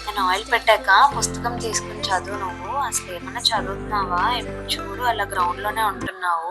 నేను ఆయిల్ పెట్టాక పుస్తకం తీసుకుని చదువు. నువ్వు అసలు ఏమన్నా చదువుతున్నావా? ఎప్పుడు చూడు అలా గ్రౌండ్ లోనే ఉంటున్నావు.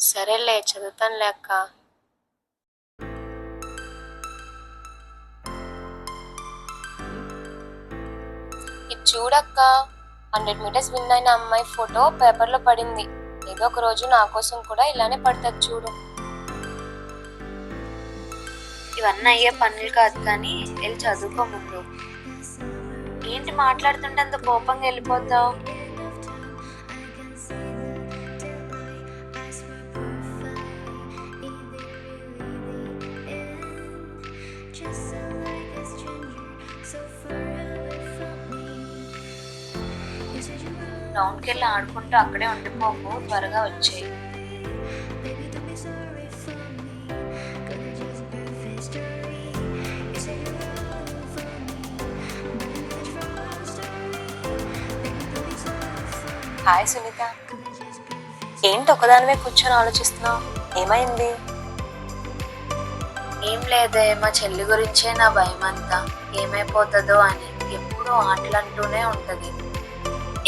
సరేలే చదువుతాను లేక. ఇది చూడక్క, 100 మీటర్స్ విన్ అయిన అమ్మాయి ఫోటో పేపర్లో పడింది. ఏదో ఒక రోజు నా కోసం కూడా ఇలానే పడుతుంది చూడు. ఇవన్నీ అయ్యే పనులు కాదు, కానీ వెళ్ళి చదువుకో ముందు. ఏంటి మాట్లాడుతుంటే అంత కోపంగా వెళ్ళిపోతావు? గ్రౌండ్కి వెళ్ళి ఆడుకుంటూ అక్కడే ఉండిపోకు, త్వరగా వచ్చేయి. హాయ్ సునీత, ఏంటి ఒకదానివే కూర్చొని ఆలోచిస్తున్నావు? ఏమైంది? ఏం లేదే, మా చెల్లి గురించే నా భయం అంతా. ఏమైపోతుందో అని ఎప్పుడూ ఆటలు అంటూనే ఉంటది.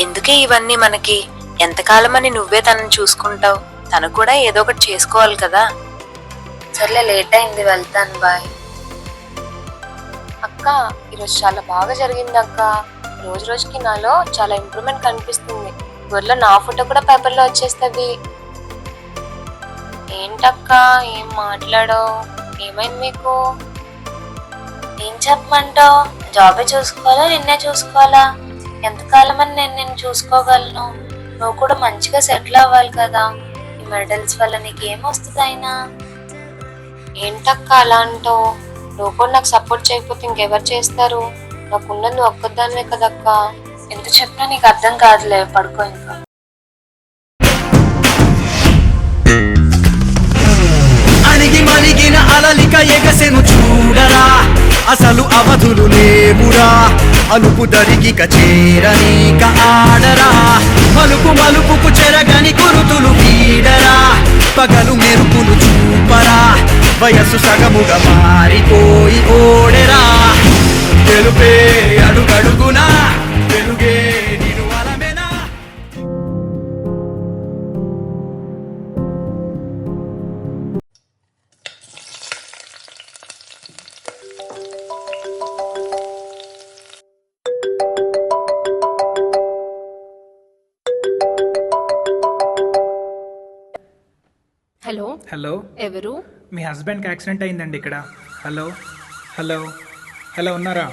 ఎందుకే ఇవన్నీ మనకి? ఎంతకాలమని నువ్వే తనని చూసుకుంటావు? తను కూడా ఏదో ఒకటి చేసుకోవాలి కదా. సర్లే, లేట్ అయింది, వెళ్తాను, బాయ్. అక్క, ఈరోజు చాలా బాగా జరిగింది అక్క. రోజు రోజుకి నాలో చాలా ఇంప్రూవ్మెంట్ కనిపిస్తుంది. త్వరలో నా ఫోటో కూడా పేపర్లో వచ్చేస్తుంది. ఏంటక్క ఏం మాట్లాడవు? ఏమైంది మీకు? ఏం చెప్పమంటావు? జాబే చూసుకోవాలా, నిన్నే చూసుకోవాలా? ఎంతకాలం అని నేను నిన్ను చూసుకోగలను? నువ్వు కూడా మంచిగా సెటిల్ అవ్వాలి కదా. ఈ మెడల్స్ వల్ల నీకు ఏమొస్తుంది అయినా? ఏంటక్క అలా అంటావు? నువ్వు కూడా నాకు సపోర్ట్ చేయకపోతే ఇంకెవరు చేస్తారు? నాకున్నది నువ్వు ఒక్కదాన్నే కదక్క. ఎంత చెప్పినా నీకు అర్థం కాదులే, పడుకో ఇంకా. అణిగి మణిగిన అలలిక ఎగసెను చూడరా, అసలు అవధులు లేవురా. అలుపు దరిగిక చేరనీక ఆడరా, మలుపు మలుపుకు చెరగని గురుతులు వీడరా. పగలు మెరుపులు చూపరా, వయస్సు సగముగా మారిపోయి ఓడెరా. తెలుపే అడుగడుగునా, వెలుగే నిను అలమెనా. హలో హలో, ఎవరు? మీ హస్బెండ్కి యాక్సిడెంట్ అయిందండి ఇక్కడ. హలో హలో హలో, ఉన్నారా?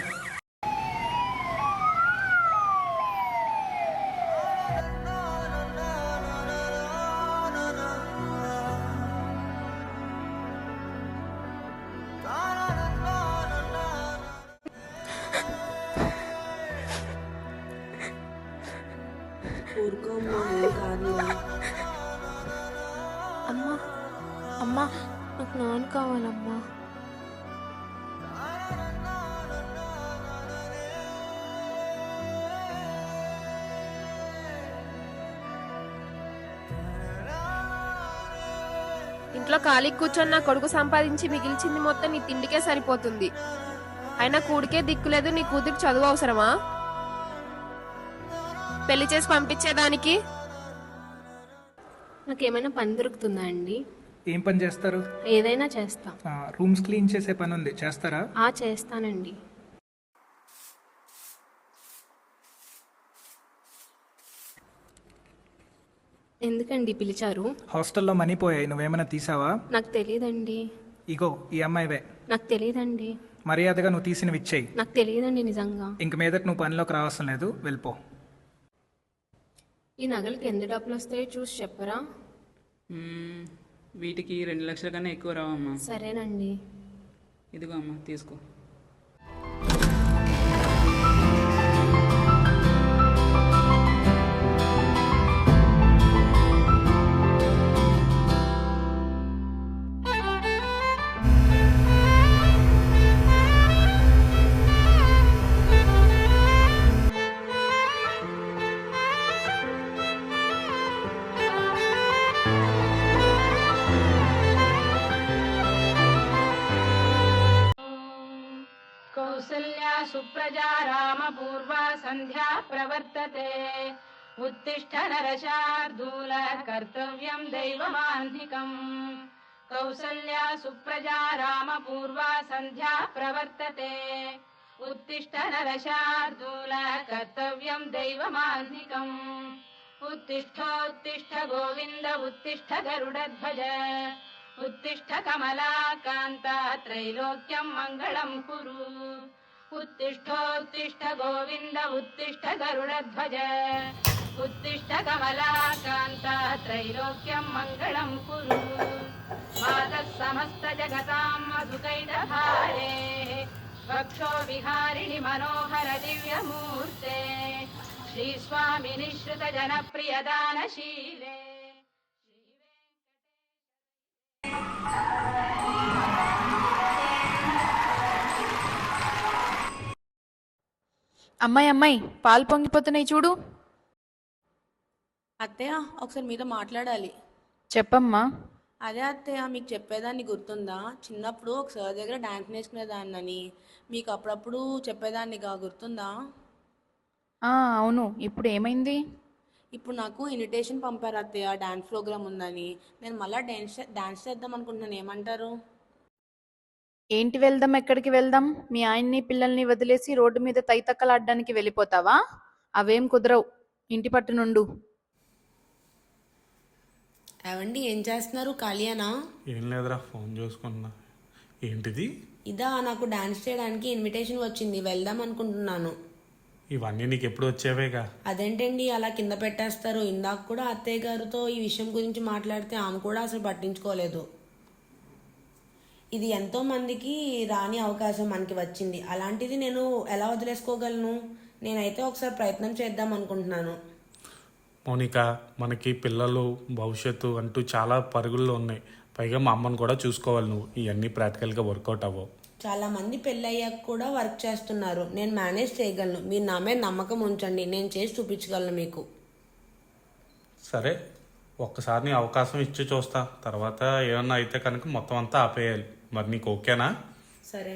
అమ్మా అమ్మా, నాకు నాన్న కావాలమ్మా. ఇంట్లో ఖాళీ కూర్చొని నా కొడుకు సంపాదించి మిగిల్చింది మొత్తం నీ తిండికే సరిపోతుంది. అయినా కూడికే దిక్కులేదు, నీ కూతురు చదువు అవసరమా? పెళ్లి చేసి పంపించేదానికి. నాకేమైనా పని దొరుకుతుందా అండి? ఏం పని చేస్తారు? ఏదైనా చేస్తా. రూమ్స్ క్లీన్ చేసే పని ఉంది, చేస్తారా? చేస్తానండి. ఎందుకండి పిలిచారు? హాస్టల్లో మనీ పోయాయి, నువ్వేమైనా తీసావా? నాకు తెలియదండి. ఇగో ఈ అమ్మాయివే. నాకు తెలియదండి. మర్యాదగా నువ్వు తీసినవి ఇచ్చేయి. నాకు తెలియదండి నిజంగా. ఇంక మీదట నువ్వు పనిలోకి రావాల్సిన లేదు, వెళ్ళిపో. ఈ నగలకి ఎంత డబ్బులు వస్తాయో చూసి చెప్పరా? వీటికి 2 లక్షల కన్నా ఎక్కువ రావమ్మా. సరేనండి. ఇదిగో అమ్మా, తీసుకో. कौसल्या सुप्रजा रामपूर्वा सन्ध्या प्रवर्तते उत्तिष्ठ नरशार्दूल कर्तव्यं दैवमान्धिकम् कौसल्या सुप्रजा रामपूर्वा सन्ध्या प्रवर्तते उत्तिष्ठ नरशार्दूल कर्तव्यं दैवमान्धिकम् उत्तिष्ठोत्तिष्ठ गोविन्द उत्तिष्ठ गरुडध्वज उत्तिष्ठ कमलाकान्ता त्रैलोक्यं मङ्गलं कुरु उत्तिष्ठोत्तिष्ठ गोविन्द उत्तिष्ठ गरुडध्वज उत्तिष्ठ कमलाकान्ता त्रैलोक्यं मङ्गलं कुरु मातः समस्तजगतां मधुकैटभारे वक्षो विहारिणि मनोहर दिव्यमूर्ते श्रीस्वामि निःश्रुत जनप्रियदानशीले అమ్మాయి పాలు పొంగిపోతున్నాయి చూడు. అత్తయ్య, ఒకసారి మీతో మాట్లాడాలి. చెప్పమ్మా. అదే అత్తయ్య, మీకు చెప్పేదాన్ని గుర్తుందా? చిన్నప్పుడు ఒక సార్ దగ్గర డాన్స్ నేర్చుకునేదాన్నని మీకు అప్పుడప్పుడు చెప్పేదాన్నిగా, గుర్తుందా? అవును. ఇప్పుడు ఏమైంది? ఇప్పుడు నాకు ఇన్విటేషన్ పంపారు అత్తయ్య, డాన్స్ ప్రోగ్రామ్ ఉందని. నేను మళ్ళీ డాన్స్ చేద్దాం అనుకుంటున్నాను, ఏమంటారు? ఏంటి వెళ్దాం? ఎక్కడికి వెళ్దాం? మీ ఆయన్ని పిల్లల్ని వదిలేసి రోడ్డు మీద తైతక్కలాడడానికి వెళ్ళిపోతావా? అవేం కుదరవు, ఇంటి పట్టు నుండు. ఏవండి, ఏం చేస్తున్నారు? ఖాళీయేనా? ఏం లేదురా, ఫోన్ చూసుకున్నా. ఏంటిది? ఇదా, నాకు డాన్స్ చేయడానికి ఇన్విటేషన్ వచ్చింది, వెళ్దాం అనుకుంటున్నాను. ఇవన్నీ నీకు ఎప్పుడు వచ్చేవేగా. అదేంటండి అలా కింద పెట్టేస్తారు? ఇందాక కూడా అత్తయ్య గారితో ఈ విషయం గురించి మాట్లాడితే ఆమె కూడా అసలు పట్టించుకోలేదు. ఇది ఎంతో మందికి రాని అవకాశం మనకి వచ్చింది, అలాంటిది నేను ఎలా వదిలేసుకోగలను? నేనైతే ఒకసారి ప్రయత్నం చేద్దాం అనుకుంటున్నాను. మౌనిక, మనకి పిల్లలు, భవిష్యత్తు అంటూ చాలా పరుగుల్లో ఉన్నాయి. పైగా మా అమ్మను కూడా చూసుకోవాలి. నువ్వు ఇవన్నీ ప్రాక్టికల్గా వర్కౌట్ అవ్వవు. చాలా మంది పెళ్ళయ్యాక కూడా వర్క్ చేస్తున్నారు, నేను మేనేజ్ చేయగలను. మీరు నా మీద నమ్మకం ఉంచండి, నేను చేసి చూపించగలను మీకు. సరే, ఒక్కసారి నీ అవకాశం ఇచ్చి చూస్తా. తర్వాత ఏమన్నా అయితే కనుక మొత్తం అంతా ఆపేయాలి. మరి నీకు ఓకేనా? సరే.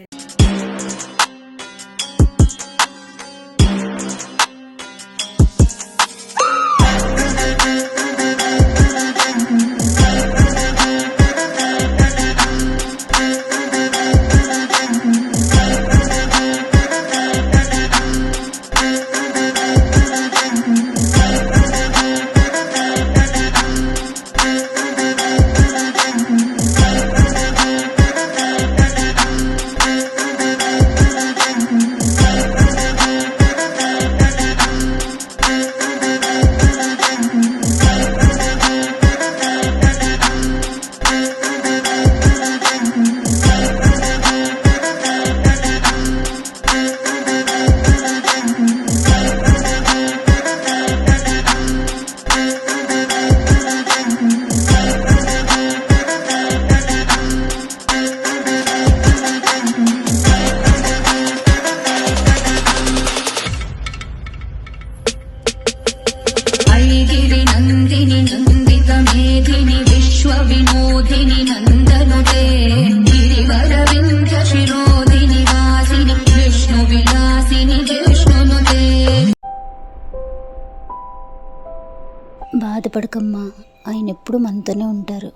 బాధపడకమ్మా, ఆయన ఎప్పుడు మనతోనే ఉంటారు.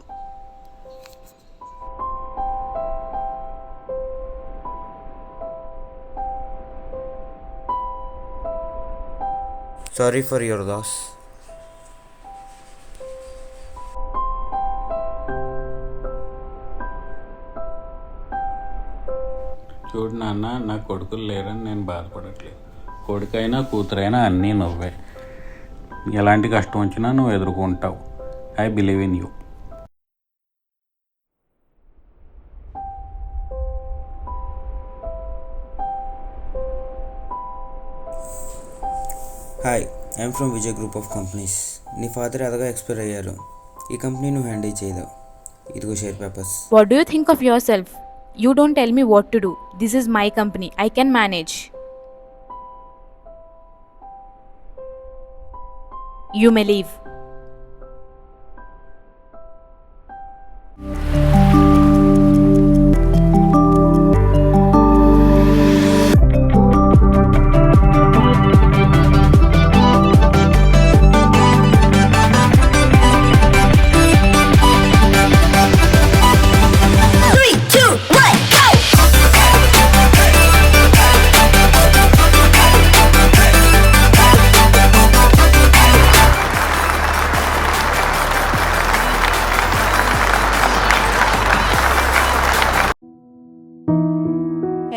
Sorry for your loss. నాన్న నా కొడుకులు లేరని నేను బాధపడట్లేదు. కొడుకైనా కూతురైనా అన్నీ నువ్వే. ఎలాంటి కష్టం వచ్చినా నువ్వు ఎదుర్కొంటావు. I believe in you. Hi, I'm from Vijay group of companies. నీ ఫాదర్ అదగా ఎక్స్పైర్ అయ్యారు. ఈ కంపెనీ నువ్వు హ్యాండిల్ చేయదావు. ఇదిగో share papers. What do you think of yourself? You don't tell me what to do. This is my company. I can manage. You may leave.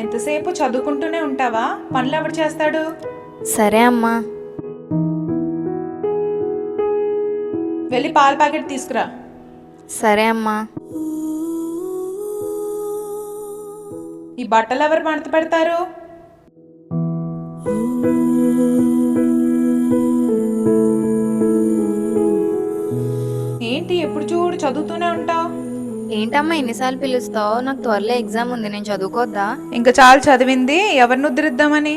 ఎంతసేపు చదువుకుంటూనే ఉంటావా? పనులు ఎవరు చేస్తాడు? సరే అమ్మా. వెళ్ళి పాల ప్యాకెట్ తీసుకురా. సరే అమ్మా. ఈ బట్టలు ఎవరు మడత పెడతారు? ఏంటి ఎప్పుడు చూడు చదువుతూనే ఉంటావు? ఏంటమ్మా ఎన్నిసార్లు పిలుస్తావు? నాకు త్వరలో ఎగ్జామ్ ఉంది, నేను చదువుకోద్దా? ఇంకా చాలు చదివింది. ఎవరిని ఉద్ధరిద్దామని?